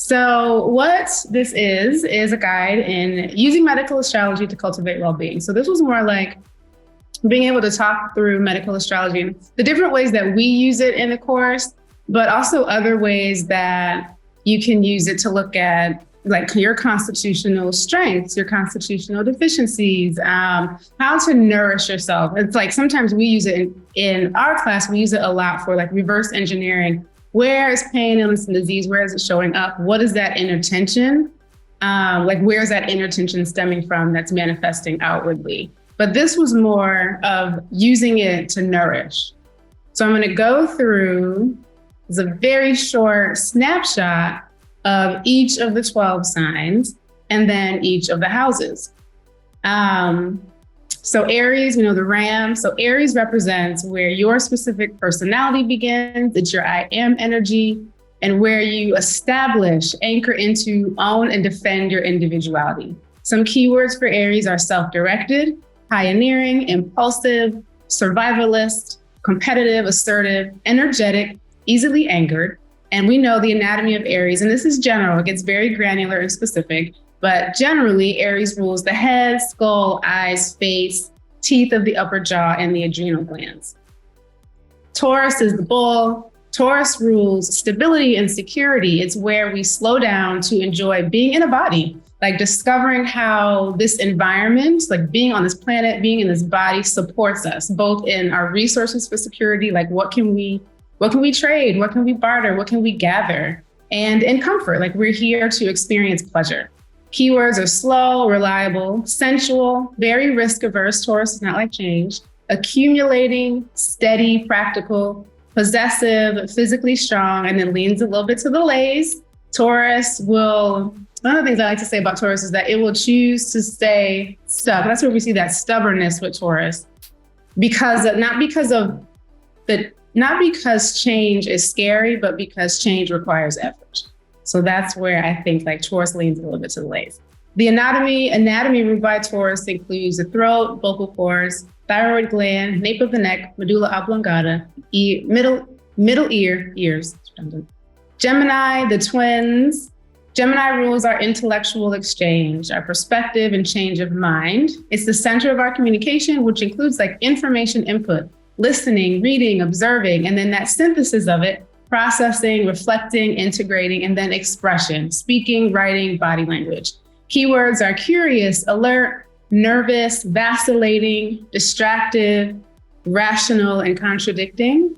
So what this is a guide in using medical astrology to cultivate well-being. So this was more like being able to talk through medical astrology and the different ways that we use it in the course, but also other ways that you can use it to look at like your constitutional strengths, your constitutional deficiencies, how to nourish yourself. It's like sometimes we use it in our class, we use it a lot for like reverse engineering. Where is pain, illness, and disease? Where is it showing up? What is that inner tension? Like where's that inner tension stemming from that's manifesting outwardly? But this was more of using it to nourish. So I'm gonna go through, it's a very short snapshot of each of the 12 signs and then each of the houses. So Aries, we know the ram. So Aries represents where your specific personality begins. It's your I am energy and where you establish, anchor into, own, and defend your individuality. Some keywords for Aries are self-directed, pioneering, impulsive, survivalist, competitive, assertive, energetic, easily angered. And we know the anatomy of Aries, and this is general, it gets very granular and specific, but generally Aries rules the head, skull, eyes, face, teeth of the upper jaw, and the adrenal glands. Taurus is the bull. Taurus rules stability and security. It's where we slow down to enjoy being in a body, like discovering how this environment, like being on this planet, being in this body supports us, both in our resources for security, like what can we trade? What can we barter? What can we gather? And in comfort, like we're here to experience pleasure. Keywords are slow, reliable, sensual, very risk averse. Taurus is not like change. Accumulating, steady, practical, possessive, physically strong, and then leans a little bit to the lays. Taurus will, one of the things I like to say about Taurus is that it will choose to stay stuck. That's where we see that stubbornness with Taurus. Not because change is scary, but because change requires effort. So that's where I think like Taurus leans a little bit to the lays. The anatomy ruled by Taurus includes the throat, vocal cords, thyroid gland, nape of the neck, medulla oblongata, middle ears. Gemini, the twins. Gemini rules our intellectual exchange, our perspective and change of mind. It's the center of our communication, which includes like information input, listening, reading, observing, and then that synthesis of it, processing, reflecting, integrating, and then expression, speaking, writing, body language. Keywords are curious, alert, nervous, vacillating, distracted, rational, and contradicting.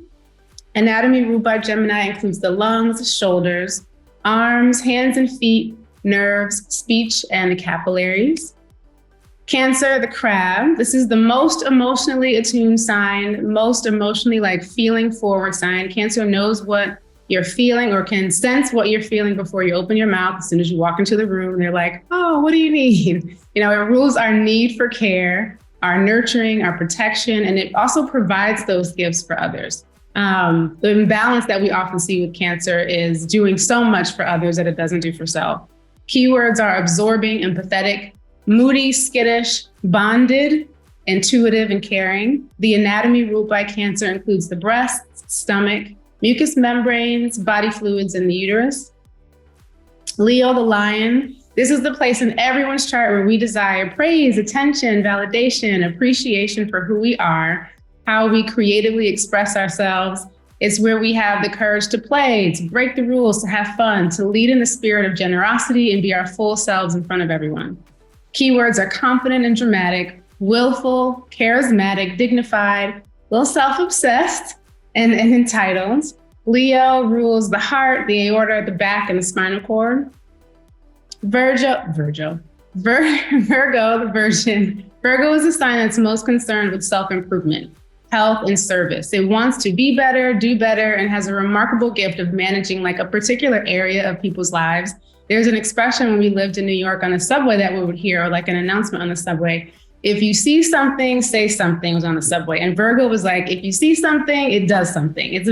Anatomy ruled by Gemini includes the lungs, shoulders, arms, hands and feet, nerves, speech, and the capillaries. Cancer, the crab. This is the most emotionally attuned sign, most emotionally like feeling forward sign. Cancer knows what you're feeling or can sense what you're feeling before you open your mouth. As soon as you walk into the room, they're like, oh, what do you need? You know, it rules our need for care, our nurturing, our protection, and it also provides those gifts for others. The imbalance that we often see with Cancer is doing so much for others that it doesn't do for self. Keywords are absorbing, empathetic, moody, skittish, bonded, intuitive, and caring. The anatomy ruled by Cancer includes the breasts, stomach, mucous membranes, body fluids, and the uterus. Leo, the lion. This is the place in everyone's chart where we desire praise, attention, validation, appreciation for who we are, how we creatively express ourselves. It's where we have the courage to play, to break the rules, to have fun, to lead in the spirit of generosity and be our full selves in front of everyone. Keywords are confident and dramatic, willful, charismatic, dignified, a little self-obsessed, and entitled. Leo rules the heart, the aorta, the back, and the spinal cord. Virgo, the Virgin. Virgo is a sign that's most concerned with self-improvement, health, and service. It wants to be better, do better, and has a remarkable gift of managing like a particular area of people's lives. There's an expression when we lived in New York on the subway that we would hear, or like an announcement on the subway. If you see something, say something, was on the subway. And Virgo was like, if you see something, it does something. It's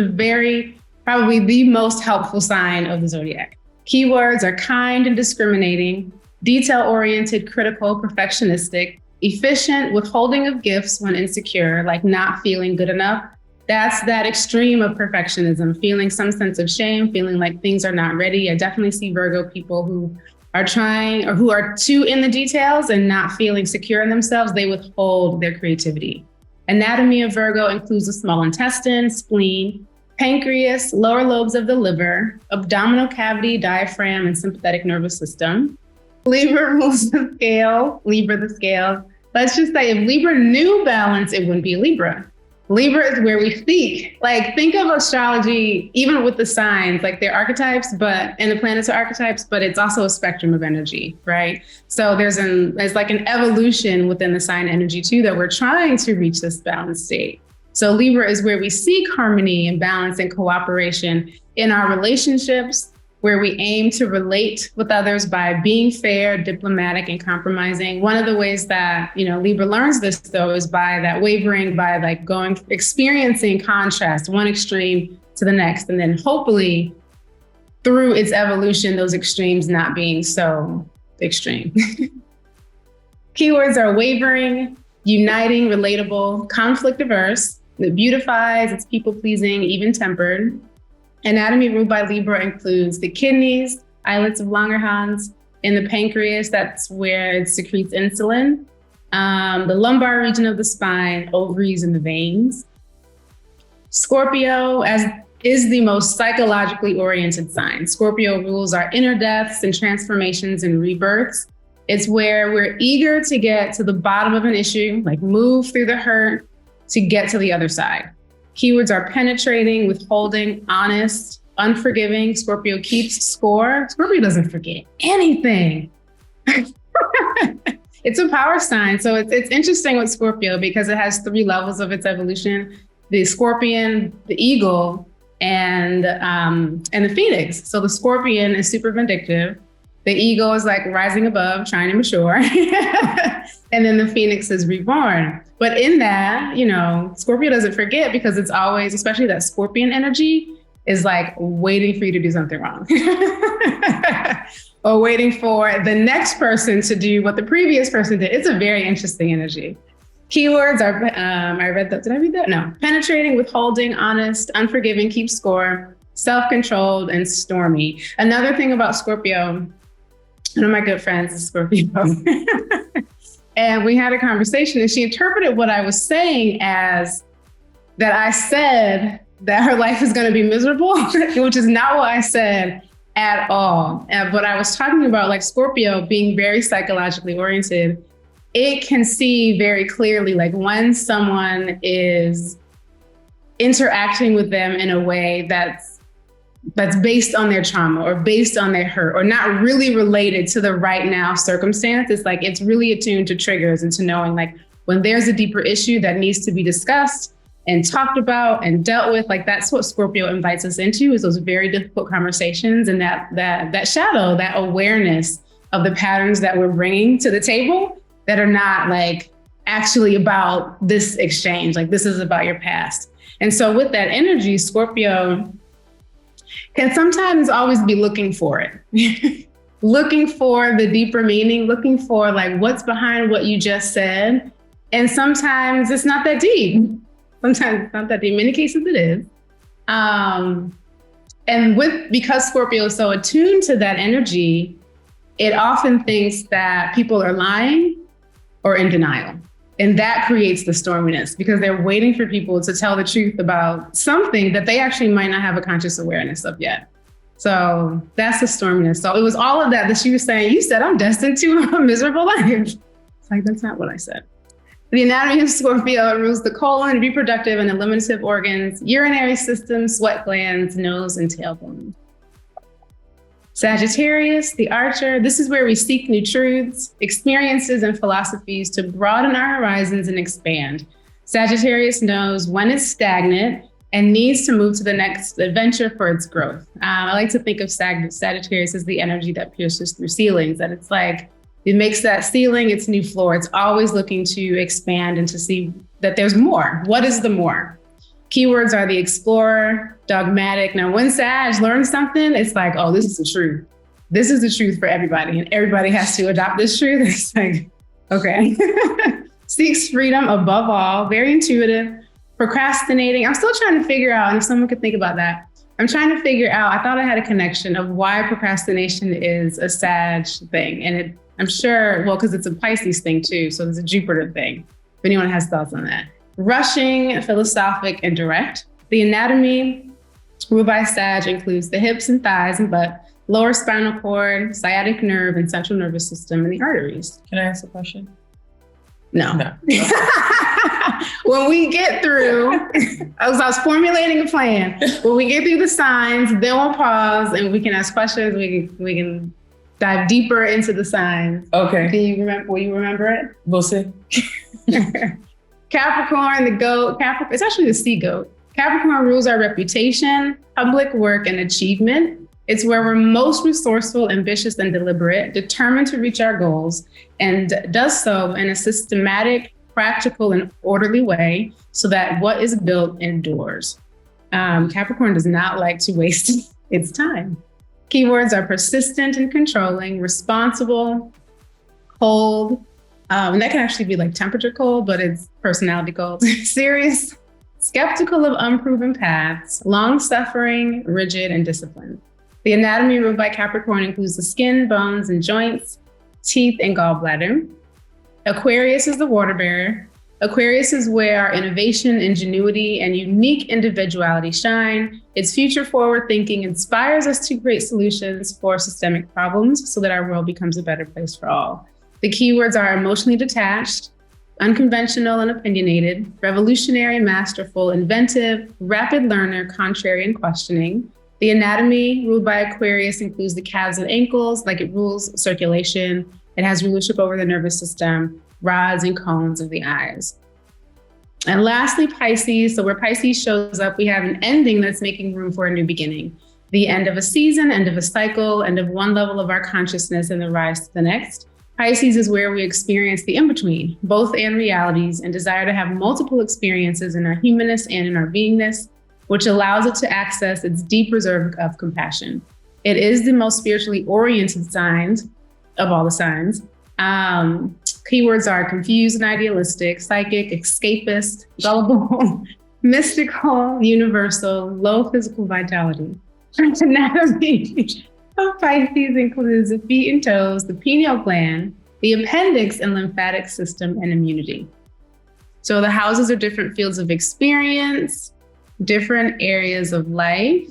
probably the most helpful sign of the Zodiac. Keywords are kind and discriminating, detail-oriented, critical, perfectionistic, efficient, withholding of gifts when insecure, like not feeling good enough. That's that extreme of perfectionism, feeling some sense of shame, feeling like things are not ready. I definitely see Virgo people who are trying or who are too in the details and not feeling secure in themselves. They withhold their creativity. Anatomy of Virgo includes the small intestine, spleen, pancreas, lower lobes of the liver, abdominal cavity, diaphragm, and sympathetic nervous system. Libra rules the scale, Libra the scale. Let's just say if Libra knew balance, it wouldn't be Libra. Libra is where we seek. Like, think of astrology, even with the signs, like they're archetypes, and the planets are archetypes, but it's also a spectrum of energy, right? So there's like an evolution within the sign energy too, that we're trying to reach this balanced state. So Libra is where we seek harmony and balance and cooperation in our relationships, where we aim to relate with others by being fair, diplomatic, and compromising. One of the ways that, Libra learns this though is by that wavering, by like experiencing contrast, one extreme to the next, and then hopefully through its evolution, those extremes not being so extreme. Keywords are wavering, uniting, relatable, conflict averse, it beautifies, it's people-pleasing, even-tempered. Anatomy ruled by Libra includes the kidneys, islets of Langerhans, in the pancreas, that's where it secretes insulin, the lumbar region of the spine, ovaries, and the veins. Scorpio is the most psychologically oriented sign. Scorpio rules our inner deaths and transformations and rebirths. It's where we're eager to get to the bottom of an issue, like move through the hurt to get to the other side. Keywords are penetrating, withholding, honest, unforgiving. Scorpio keeps score. Scorpio doesn't forget anything. It's a power sign. So it's interesting with Scorpio because it has 3 levels of its evolution: the scorpion, the eagle, and the phoenix. So the scorpion is super vindictive. The eagle is like rising above, trying to mature. And then the phoenix is reborn. But in that, Scorpio doesn't forget because it's always, especially that scorpion energy, is like waiting for you to do something wrong. Or waiting for the next person to do what the previous person did. It's a very interesting energy. Keywords are, I read that, did I read that? No. Penetrating, withholding, honest, unforgiving, keep score, self-controlled, and stormy. Another thing about Scorpio, one of my good friends is Scorpio. And we had a conversation and she interpreted what I was saying as that I said that her life is going to be miserable, which is not what I said at all. But I was talking about like Scorpio being very psychologically oriented. It can see very clearly, like when someone is interacting with them in a way that's based on their trauma or based on their hurt or not really related to the right now circumstance. It's like, it's really attuned to triggers and to knowing like when there's a deeper issue that needs to be discussed and talked about and dealt with, like that's what Scorpio invites us into, is those very difficult conversations and that shadow, that awareness of the patterns that we're bringing to the table that are not like actually about this exchange, like this is about your past. And so with that energy, Scorpio can sometimes always be looking for it, looking for the deeper meaning, looking for like what's behind what you just said. And sometimes it's not that deep. Sometimes it's not that deep. In many cases it is. And because Scorpio is so attuned to that energy, it often thinks that people are lying or in denial. And that creates the storminess because they're waiting for people to tell the truth about something that they actually might not have a conscious awareness of yet. So that's the storminess. So it was all of that she was saying, you said I'm destined to a miserable life. It's like, that's not what I said. The anatomy of Scorpio rules the colon, reproductive and eliminative organs, urinary system, sweat glands, nose, and tailbone. Sagittarius, the archer, this is where we seek new truths, experiences, and philosophies to broaden our horizons and expand. Sagittarius knows when it's stagnant and needs to move to the next adventure for its growth. I like to think of Sagittarius as the energy that pierces through ceilings, that it's like, it makes that ceiling its new floor. It's always looking to expand and to see that there's more. What is the more? Keywords are the explorer, dogmatic. Now, when Sag learns something, it's like, oh, this is the truth. This is the truth for everybody. And everybody has to adopt this truth. It's like, okay. Seeks freedom above all, very intuitive, procrastinating. I'm still trying to figure out, and if someone could think about that, I'm trying to figure out, I thought I had a connection of why procrastination is a Sag thing. And I'm sure, well, because it's a Pisces thing too. So there's a Jupiter thing, if anyone has thoughts on that. Rushing, philosophic, and direct. The anatomy ruled by Sag includes the hips and thighs and butt, lower spinal cord, sciatic nerve, and central nervous system, and the arteries. Can I ask a question? No. When we get through, I was formulating a plan. When we get through the signs, then we'll pause and we can ask questions. We can dive deeper into the signs. Okay. Do you remember? Will you remember it? We'll see. Capricorn, the goat. It's actually the sea goat. Capricorn rules our reputation, public work, and achievement. It's where we're most resourceful, ambitious, and deliberate, determined to reach our goals, and does so in a systematic, practical, and orderly way so that what is built endures. Capricorn does not like to waste its time. Keywords are persistent and controlling, responsible, cold, and that can actually be like temperature cold, but it's personality cold, serious, skeptical of unproven paths, long-suffering, rigid, and disciplined. The anatomy ruled by Capricorn includes the skin, bones, and joints, teeth, and gallbladder. Aquarius is the water bearer. Aquarius is where our innovation, ingenuity, and unique individuality shine. Its future forward thinking inspires us to create solutions for systemic problems so that our world becomes a better place for all. The keywords are emotionally detached, unconventional and opinionated, revolutionary, masterful, inventive, rapid learner, contrary, and questioning. The anatomy ruled by Aquarius includes the calves and ankles, like it rules circulation. It has rulership over the nervous system, rods and cones of the eyes. And lastly, Pisces. So where Pisces shows up, we have an ending that's making room for a new beginning. The end of a season, end of a cycle, end of one level of our consciousness and the rise to the next. Pisces is where we experience the in-between, both and realities, and desire to have multiple experiences in our humanness and in our beingness, which allows it to access its deep reserve of compassion. It is the most spiritually oriented signs of all the signs. Keywords are confused and idealistic, psychic, escapist, gullible, mystical, universal, low physical vitality. Anatomy of Pisces includes the feet and toes, the pineal gland, the appendix and lymphatic system, and immunity. So the houses are different fields of experience, different areas of life.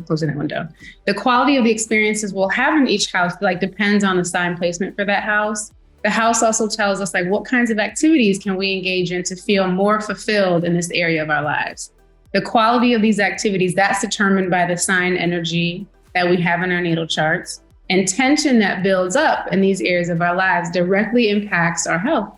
Closing that window. The quality of the experiences we'll have in each house depends on the sign placement for that house. The house also tells us what kinds of activities can we engage in to feel more fulfilled in this area of our lives. The quality of these activities, that's determined by the sign energy that we have in our natal charts. And tension that builds up in these areas of our lives directly impacts our health.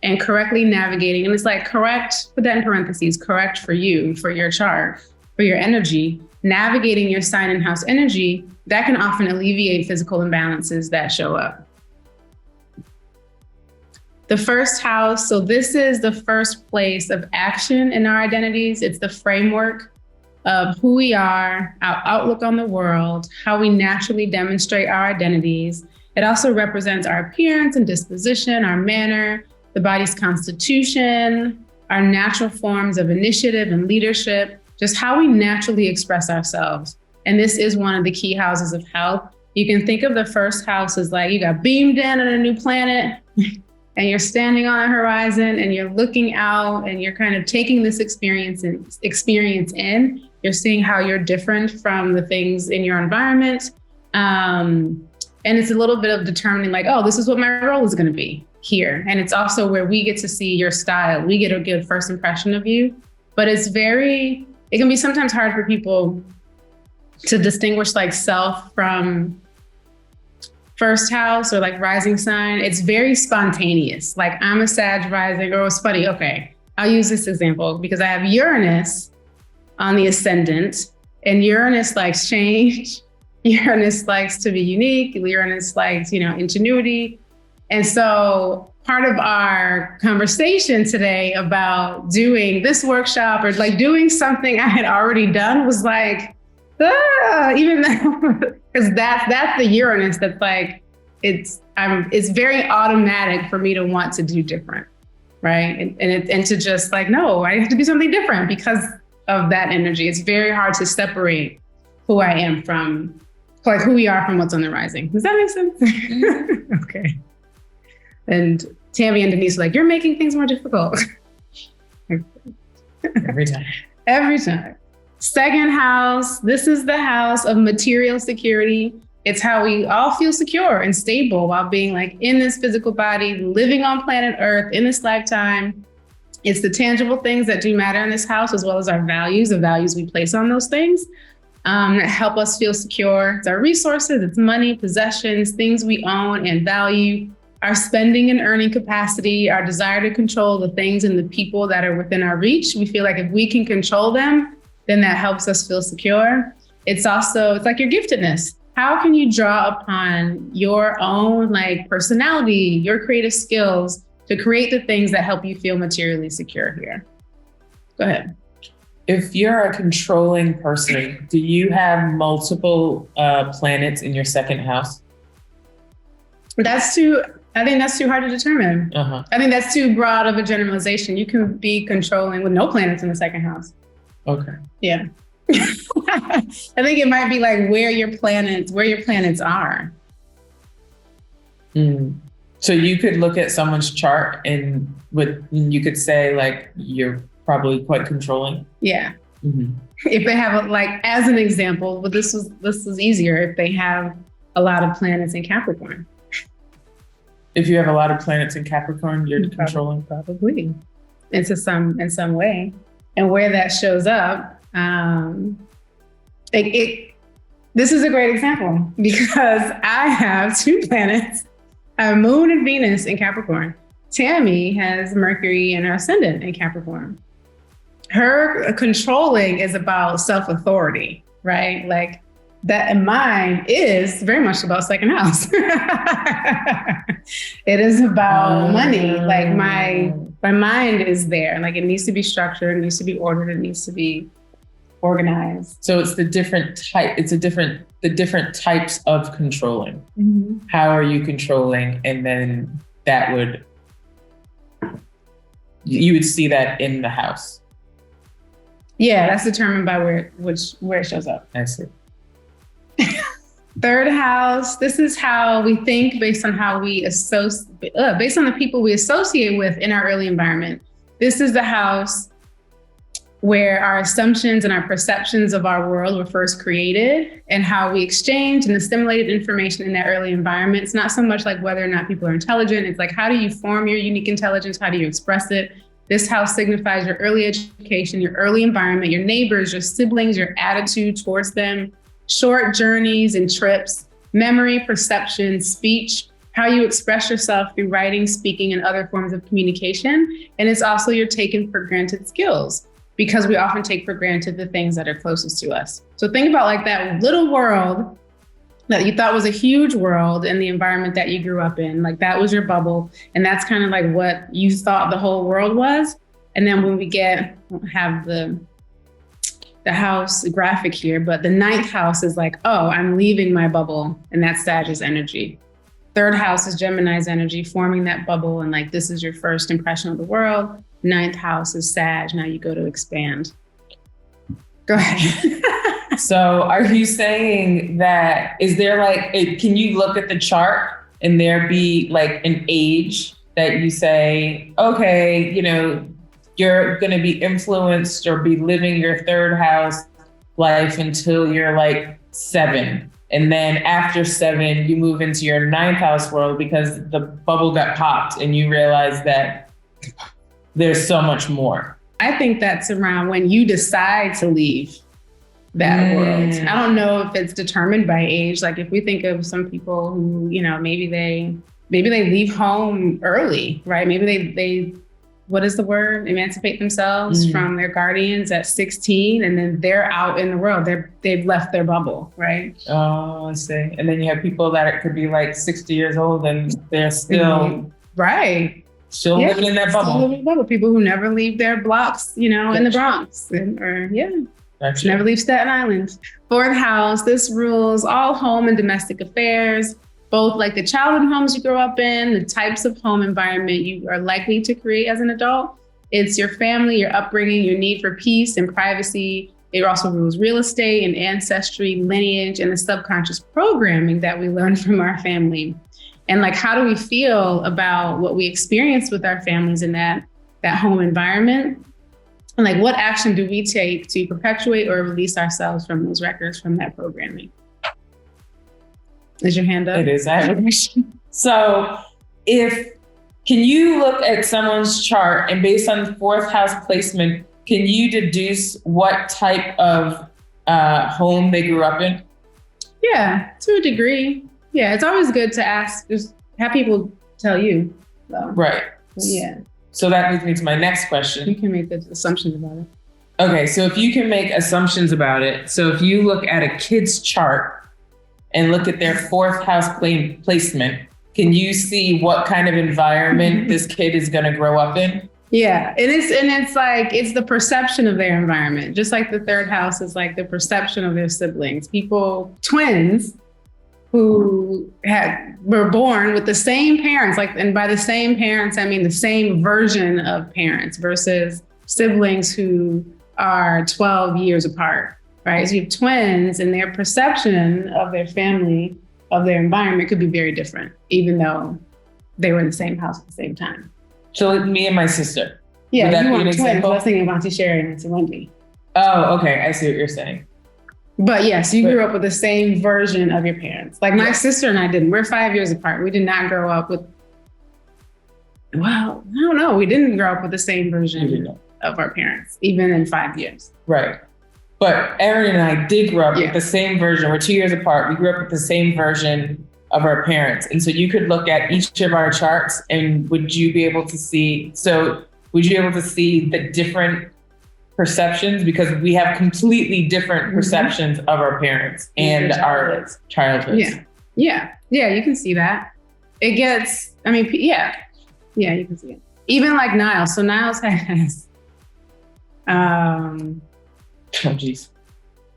And correctly navigating, and it's correct, put that in parentheses, correct for you, for your chart, for your energy, navigating your sign and house energy, that can often alleviate physical imbalances that show up. The first house, so this is the first place of action in our identities. It's the framework of who we are, our outlook on the world, how we naturally demonstrate our identities. It also represents our appearance and disposition, our manner, the body's constitution, our natural forms of initiative and leadership, just how we naturally express ourselves. And this is one of the key houses of health. You can think of the first house as you got beamed in on a new planet and you're standing on a horizon and you're looking out and you're kind of taking this experience in. You're seeing how you're different from the things in your environment. And it's a little bit of determining this is what my role is going to be here. And it's also where we get to see your style. We get a good first impression of you, but it can be sometimes hard for people to distinguish self from first house or rising sign. It's very spontaneous. I'm a Sag rising, or it's funny. Okay, I'll use this example because I have Uranus on the ascendant, and Uranus likes change. Uranus likes to be unique. Uranus likes, ingenuity. And so part of our conversation today about doing this workshop or doing something I had already done was even though, because that's the Uranus that's it's very automatic for me to want to do different, right? And to just like, no, I have to do something different because of that energy. It's very hard to separate who I am from, like who we are from what's on the rising. Does that make sense? Okay. And Tammy and Denise are like, you're making things more difficult. Every time. Every time. Second house, this is the house of material security. It's how we all feel secure and stable while being like in this physical body, living on planet Earth in this lifetime. It's the tangible things that do matter in this house, as well as our values, the values we place on those things that help us feel secure. It's our resources, it's money, possessions, things we own and value, our spending and earning capacity, our desire to control the things and the people that are within our reach. We feel like if we can control them, then that helps us feel secure. It's like your giftedness. How can you draw upon your own like personality, your creative skills to create the things that help you feel materially secure here? Go ahead. If you're a controlling person, do you have multiple planets in your second house? I think that's too hard to determine. I think that's too broad of a generalization. You can be controlling with no planets in the second house. Okay. Yeah. I think it might be like where your planets are. So you could look at someone's chart and you could say like, you're probably quite controlling. Yeah. If they have as an example, but this was easier if they have a lot of planets in Capricorn. If you have a lot of planets in Capricorn, you're controlling? Probably. In some way. And where that shows up, this is a great example because I have two planets, Moon and Venus in Capricorn. Tammy has Mercury and her ascendant in Capricorn. Her controlling is about self-authority, right? Like that, and mine is very much about second house. It is about money. Like my mind is there. Like it needs to be structured, it needs to be ordered, it needs to be organized. So it's the different different types of controlling. How are you controlling? And then you would see that in the house. Yeah, that's determined by where it shows up. I see. Third house, this is how we think based on how we based on the people we associate with in our early environment. This is the house where our assumptions and our perceptions of our world were first created and how we exchanged and assimilated information in that early environment. It's not so much like whether or not people are intelligent. It's like, how do you form your unique intelligence? How do you express it? This house signifies your early education, your early environment, your neighbors, your siblings, your attitude towards them, short journeys and trips, memory, perception, speech, how you express yourself through writing, speaking, and other forms of communication. And it's also your taken for granted skills, because we often take for granted the things that are closest to us. So think about like that little world that you thought was a huge world in the environment that you grew up in. Like that was your bubble. And that's kind of like what you thought the whole world was. And then when we have the house graphic here, but the ninth house is like, oh, I'm leaving my bubble. And that's Sag's energy. Third house is Gemini's energy, forming that bubble. And like, this is your first impression of the world. Ninth house is Sag. Now you go to expand. Go ahead. So are you saying that, is there can you look at the chart and there be like an age that you say, okay, you're going to be influenced or be living your third house life until you're like 7. And then after 7, you move into your ninth house world because the bubble got popped and you realize that there's so much more. I think that's around when you decide to leave that world. I don't know if it's determined by age. Like if we think of some people who, maybe they leave home early, right? Maybe they what is the word? Emancipate themselves from their guardians at 16, and then they're out in the world. They've left their bubble, right? Oh, I see. And then you have people that it could be like 60 years old and they're still right. Still living in that bubble. Still living in the bubble. People who never leave their blocks, in the Bronx, never leave Staten Island. Fourth house, this rules all home and domestic affairs, both like the childhood homes you grow up in, the types of home environment you are likely to create as an adult. It's your family, your upbringing, your need for peace and privacy. It also rules real estate and ancestry, lineage, and the subconscious programming that we learn from our family. And like, how do we feel about what we experience with our families in that home environment? And like, what action do we take to perpetuate or release ourselves from those records, from that programming? Is your hand up? It is. I have a question. So can you look at someone's chart and based on the fourth house placement, can you deduce what type of home they grew up in? Yeah, to a degree. Yeah, it's always good to ask, just have people tell you. So. Right. Yeah. So that leads me to my next question. You can make the assumptions about it. Okay, so if you can make assumptions about it, so if you look at a kid's chart and look at their fourth house placement, can you see what kind of environment this kid is going to grow up in? Yeah, it's the perception of their environment. Just like the third house is like the perception of their siblings. Twins who were born with the same parents, and by the same parents, I mean the same version of parents versus siblings who are 12 years apart, right? So you have twins and their perception of their family, of their environment could be very different, even though they were in the same house at the same time. So like me and my sister. Yeah, you want twins. I was thinking about Auntie Sherry and Auntie Wendy. Oh, okay. I see what you're saying. But yes, you grew up with the same version of your parents. Like my sister and I didn't. We're 5 years apart. We did not grow up with, well, I don't know. We didn't grow up with the same version of our parents, even in 5 years. Right. But Erin and I did grow up with the same version. We're 2 years apart. We grew up with the same version of our parents. And so you could look at each of our charts and would you be able to see the different perceptions? Because we have completely different perceptions of our parents and our childhoods. Yeah, you can see that. It gets, you can see it. Even like Niles. So Niles has,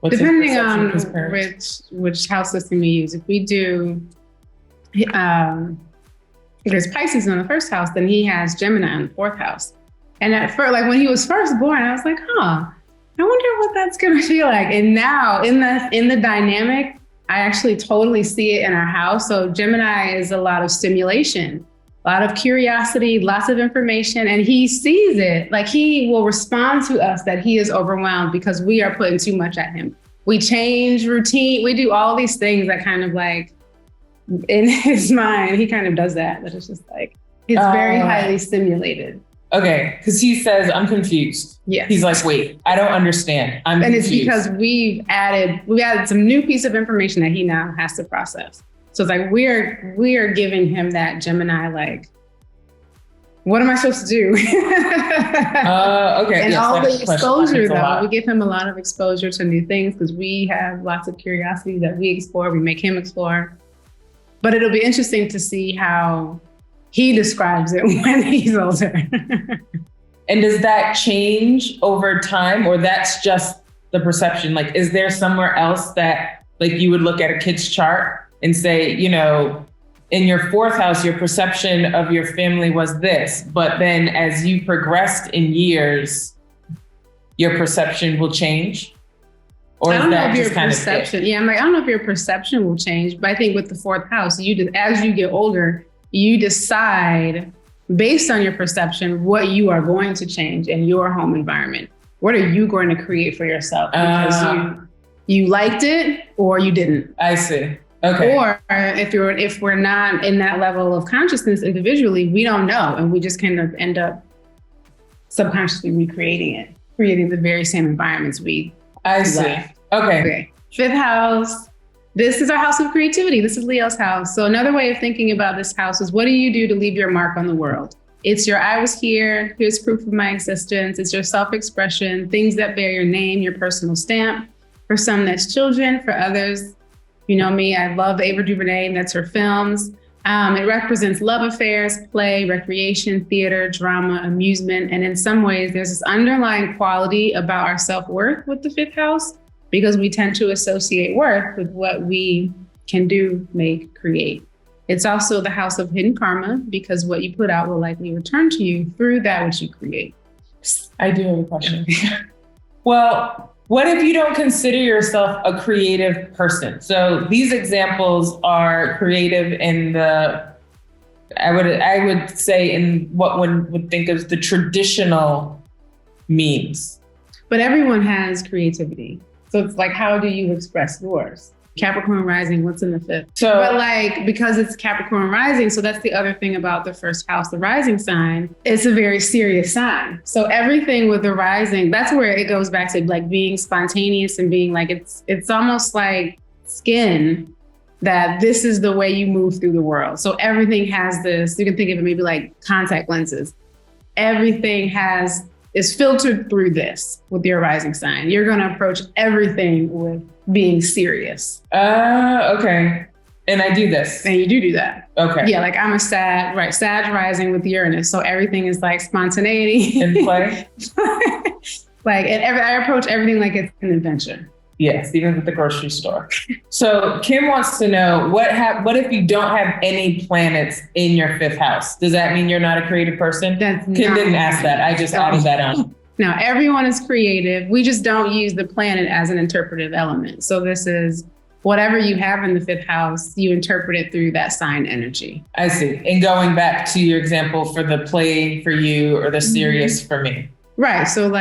depending on which house system you use. If we do, there's Pisces in the first house, then he has Gemini in the fourth house. And at first, like when he was first born, I was like, I wonder what that's gonna feel like. And now in the dynamic, I actually totally see it in our house. So Gemini is a lot of stimulation, a lot of curiosity, lots of information, and he sees it. Like he will respond to us that he is overwhelmed because we are putting too much at him. We change routine. We do all these things that kind of like, in his mind, he kind of does that. But it's just like, he's very highly stimulated. Okay, because he says, I'm confused. Yes. He's like, wait, I don't understand. I'm confused. It's because we've added some new piece of information that he now has to process. So it's like, we are giving him that Gemini, like, what am I supposed to do? Okay. And all the exposure though, we give him a lot of exposure to new things because we have lots of curiosity that we explore, we make him explore. But it'll be interesting to see how he describes it when he's older. And does that change over time, or that's just the perception? Like, is there somewhere else that like you would look at a kid's chart and say, in your fourth house, your perception of your family was this, but then as you progressed in years, your perception will change? Or is that just kind of it? Yeah, I don't know if your perception will change, but I think with the fourth house, as you get older, you decide based on your perception what you are going to change in your home environment. What are you going to create for yourself? Because you liked it or you didn't. I see. Okay. Or if we're not in that level of consciousness individually, we don't know, and we just kind of end up subconsciously recreating it, creating the very same environments we see. Okay. Fifth house. This is our house of creativity. This is Leo's house. So another way of thinking about this house is, what do you do to leave your mark on the world? It's your I was here, here's proof of my existence. It's your self-expression, things that bear your name, your personal stamp. For some, that's children. For others, you know me, I love Ava DuVernay, that's her films. It represents love affairs, play, recreation, theater, drama, amusement. And in some ways, there's this underlying quality about our self-worth with the fifth house, because we tend to associate worth with what we can do, make, create. It's also the house of hidden karma, because what you put out will likely return to you through that which you create. I do have a question. Well, what if you don't consider yourself a creative person? So these examples are creative in the, I would say in what one would think of the traditional means. But everyone has creativity. So it's like, how do you express yours? Capricorn rising, what's in the fifth? But like, because it's Capricorn rising, so that's the other thing about the first house, the rising sign, it's a very serious sign. So everything with the rising, that's where it goes back to like being spontaneous and being like, it's almost like skin, that this is the way you move through the world. So everything has this, you can think of it maybe like contact lenses. Everything is filtered through this with your rising sign. You're going to approach everything with being serious. Okay. And I do this. And you do that. Okay. Yeah, like I'm a Sag rising with Uranus. So everything is like spontaneity. And play. I approach everything like it's an adventure. Yes, even at the grocery store. So Kim wants to know, what if you don't have any planets in your fifth house? Does that mean you're not a creative person? Kim didn't ask that. I just added that on. No, everyone is creative. We just don't use the planet as an interpretive element. So this is whatever you have in the fifth house, you interpret it through that sign energy. I see. And going back to your example for the play for you or the serious for me. Right. So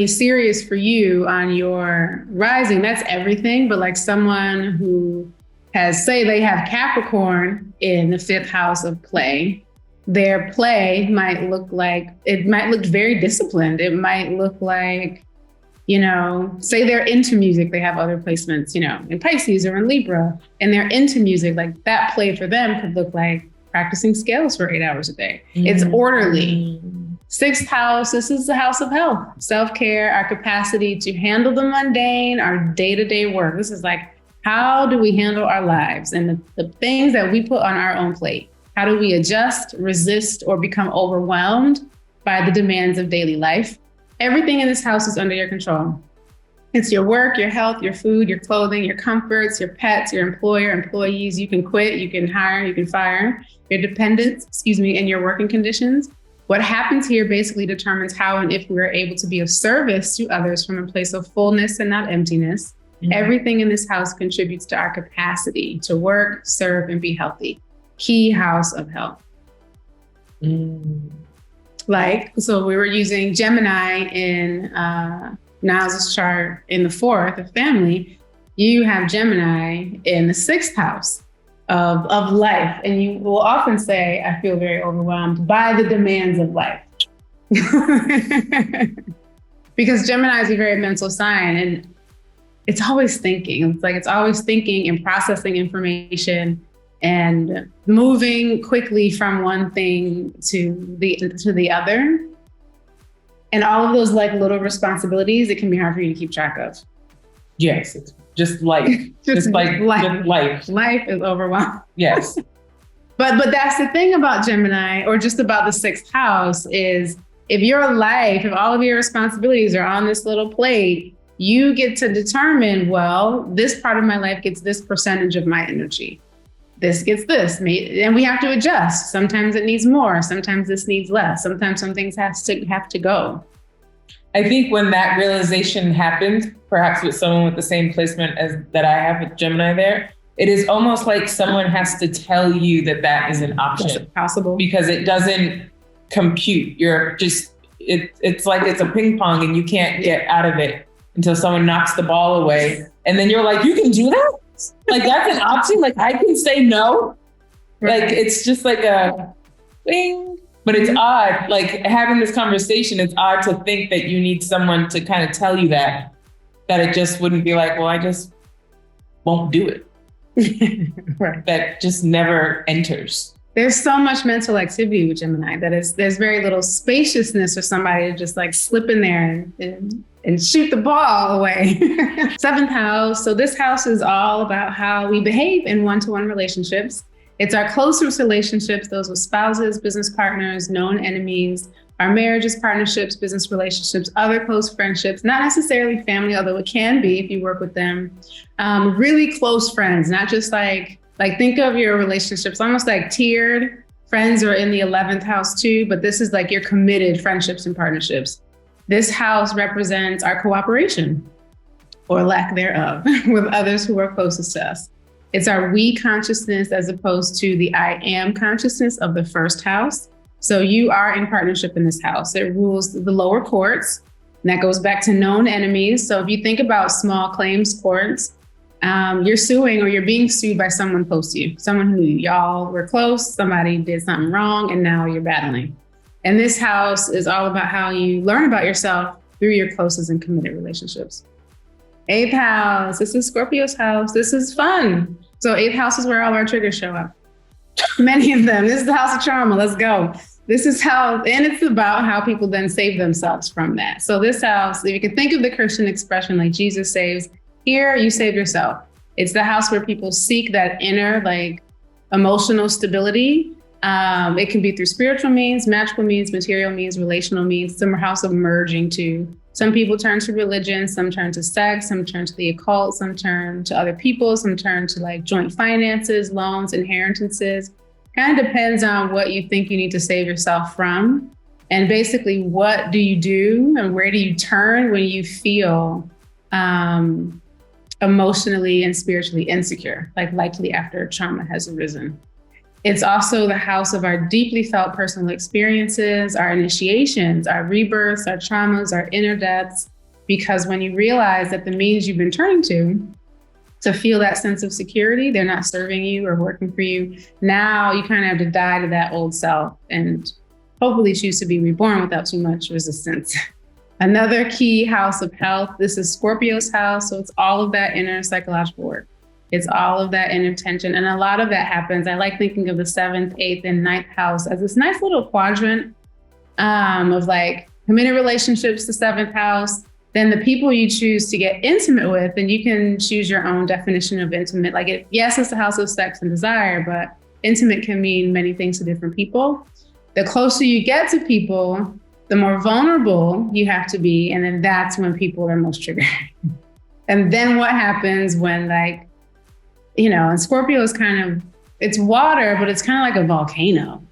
serious for you on your rising, that's everything. But like someone who say they have Capricorn in the fifth house of play, their play might look very disciplined. It might look like, say they're into music, they have other placements, in Pisces or in Libra, and they're into music, like that play for them could look like practicing scales for 8 hours a day. Mm-hmm. It's orderly. Sixth house, this is the house of health, self-care, our capacity to handle the mundane, our day-to-day work. This is like, how do we handle our lives and the things that we put on our own plate? How do we adjust, resist, or become overwhelmed by the demands of daily life? Everything in this house is under your control. It's your work, your health, your food, your clothing, your comforts, your pets, your employer, employees. You can quit, you can hire, you can fire, your dependents, and your working conditions. What happens here basically determines how and if we're able to be of service to others from a place of fullness and not emptiness. Mm-hmm. Everything in this house contributes to our capacity to work, serve, and be healthy. Key house of health. So we were using Gemini in Niles' chart in the fourth of family. You have Gemini in the sixth house of life. And you will often say, I feel very overwhelmed by the demands of life. Because Gemini is a very mental sign and it's always thinking. It's always thinking and processing information and moving quickly from one thing to the other. And all of those like little responsibilities, it can be hard for you to keep track of. Yes, it's just life. just life. Life is overwhelming. Yes. But that's the thing about Gemini, or just about the sixth house, is if all of your responsibilities are on this little plate, you get to determine, well, this part of my life gets this percentage of my energy. This gets this, and we have to adjust. Sometimes it needs more. Sometimes this needs less. Sometimes some things have to go. I think when that realization happens, perhaps with someone with the same placement as that I have with Gemini there, it is almost like someone has to tell you that is an option. Is it possible? Because it doesn't compute. It's like it's a ping pong and you can't get out of it until someone knocks the ball away. And then you're like, you can do that? Like, that's an option? Like, I can say no? Right. Like, it's just like a thing. But it's odd, like having this conversation, it's odd to think that you need someone to kind of tell you that it just wouldn't be like, well, I just won't do it. Right. That just never enters. There's so much mental activity with Gemini there's very little spaciousness for somebody to just like slip in there and shoot the ball away. Seventh house. So this house is all about how we behave in one-to-one relationships. It's our closest relationships, those with spouses, business partners, known enemies, our marriages, partnerships, business relationships, other close friendships, not necessarily family, although it can be if you work with them. Really close friends, not just like Like think of your relationships almost like tiered. Friends are in the 11th house too, but this is like your committed friendships and partnerships. This house represents our cooperation or lack thereof with others who are closest to us. It's our we consciousness as opposed to the I am consciousness of the first house. So you are in partnership in this house. It rules the lower courts, and that goes back to known enemies. So if you think about small claims courts, you're suing or you're being sued by someone close to you, someone who y'all were close, somebody did something wrong, and now you're battling. And this house is all about how you learn about yourself through your closest and committed relationships. 8th house, this is Scorpio's house. This is fun. So 8th house is where all our triggers show up. Many of them. This is the house of trauma. Let's go. This is how, and it's about how people then save themselves from that. So this house, if you can think of the Christian expression like Jesus saves, here you save yourself. It's the house where people seek that inner like emotional stability. It can be through spiritual means, magical means, material means, relational means. Some are house of merging too. Some people turn to religion, some turn to sex, some turn to the occult, some turn to other people, some turn to like joint finances, loans, inheritances. Kind of depends on what you think you need to save yourself from. And basically, what do you do and where do you turn when you feel emotionally and spiritually insecure, like likely after trauma has arisen. It's also the house of our deeply felt personal experiences, our initiations, our rebirths, our traumas, our inner deaths, because when you realize that the means you've been turning to feel that sense of security, they're not serving you or working for you. Now you kind of have to die to that old self and hopefully choose to be reborn without too much resistance. Another key house of health, this is Scorpio's house. So it's all of that inner psychological work. It's all of that inner tension. And a lot of that happens. I like thinking of the 7th, 8th, and 9th house as this nice little quadrant of like committed relationships, the 7th house, then the people you choose to get intimate with, and you can choose your own definition of intimate. Like yes, it's the house of sex and desire, but intimate can mean many things to different people. The closer you get to people, the more vulnerable you have to be. And then that's when people are most triggered. And then what happens when like, and Scorpio is it's water, but it's kind of like a volcano.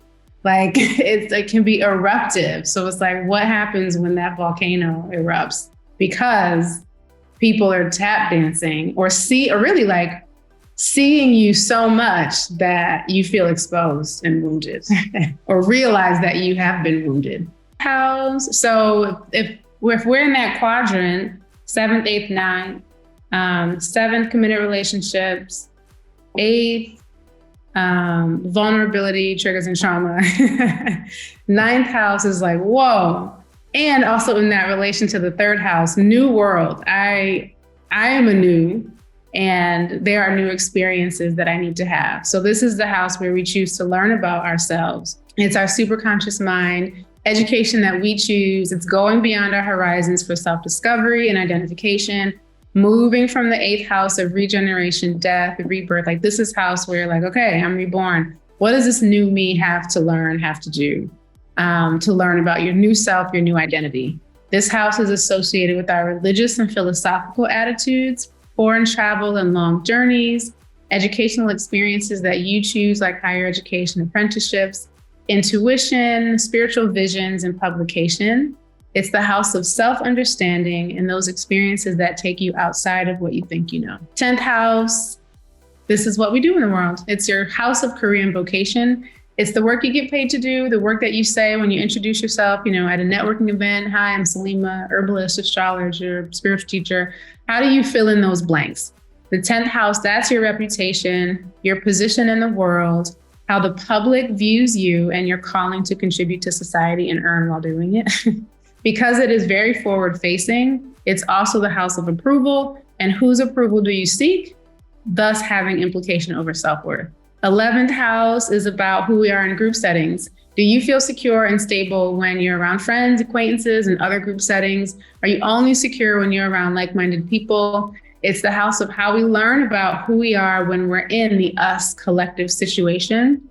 Like it can be eruptive. So it's like, what happens when that volcano erupts? Because people are tap dancing or really like seeing you so much that you feel exposed and wounded or realize that you have been wounded. House. So if we're in that quadrant, 7th, 8th, 9th, 7th, committed relationships, 8th, vulnerability, triggers, and trauma. 9th house is like, whoa. And also in that relation to the 3rd house, new world. I am a new, and there are new experiences that I need to have. So this is the house where we choose to learn about ourselves. It's our superconscious mind, education that we choose. It's going beyond our horizons for self-discovery and identification, moving from the 8th house of regeneration, death, rebirth. Like this is house where you're like, okay, I'm reborn. What does this new me have to learn, have to do to learn about your new self, your new identity? This house is associated with our religious and philosophical attitudes, foreign travel and long journeys, educational experiences that you choose, like higher education, apprenticeships, intuition, spiritual visions, and publication. It's the house of self-understanding and those experiences that take you outside of what you think you know. 10th house, this is what we do in the world. It's your house of career and vocation. It's the work you get paid to do, the work that you say when you introduce yourself, at a networking event. Hi, I'm Selima, herbalist, astrologer, spiritual teacher. How do you fill in those blanks? The 10th house, that's your reputation, your position in the world, how the public views you, and your calling to contribute to society and earn while doing it. Because it is very forward facing, it's also the house of approval. And whose approval do you seek? Thus having implication over self-worth. 11th house is about who we are in group settings. Do you feel secure and stable when you're around friends, acquaintances, and other group settings? Are you only secure when you're around like-minded people? It's the house of how we learn about who we are when we're in the us collective situation.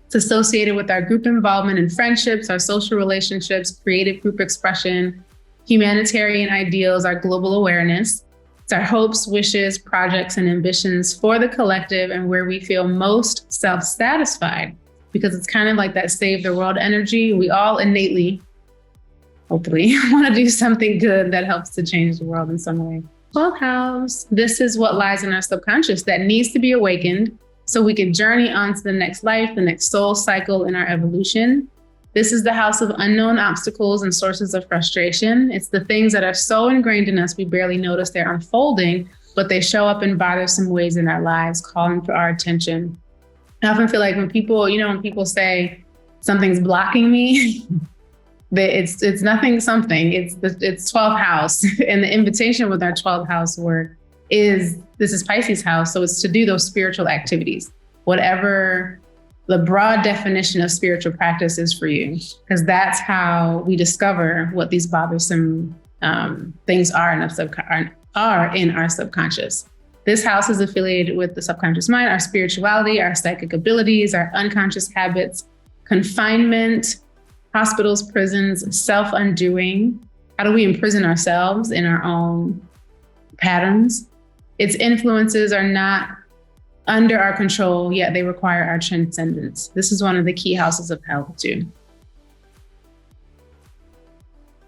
It's associated with our group involvement in friendships, our social relationships, creative group expression, humanitarian ideals, our global awareness. It's our hopes, wishes, projects, and ambitions for the collective and where we feel most self-satisfied, because it's kind of like that save the world energy. We all innately, hopefully, want to do something good that helps to change the world in some way. 12th house, this is what lies in our subconscious that needs to be awakened so we can journey on to the next life, the next soul cycle in our evolution. This is the house of unknown obstacles and sources of frustration. It's the things that are so ingrained in us we barely notice they're unfolding, but they show up in bothersome ways in our lives, calling for our attention. I often feel like when people say something's blocking me, it's nothing something. It's 12th house. And the invitation with our 12th house work is, this is Pisces house. So it's to do those spiritual activities, whatever the broad definition of spiritual practice is for you, because that's how we discover what these bothersome things are in our subconscious. This house is affiliated with the subconscious mind, our spirituality, our psychic abilities, our unconscious habits, confinement, hospitals, prisons, self-undoing. How do we imprison ourselves in our own patterns? Its influences are not under our control, yet they require our transcendence. This is one of the key houses of health too.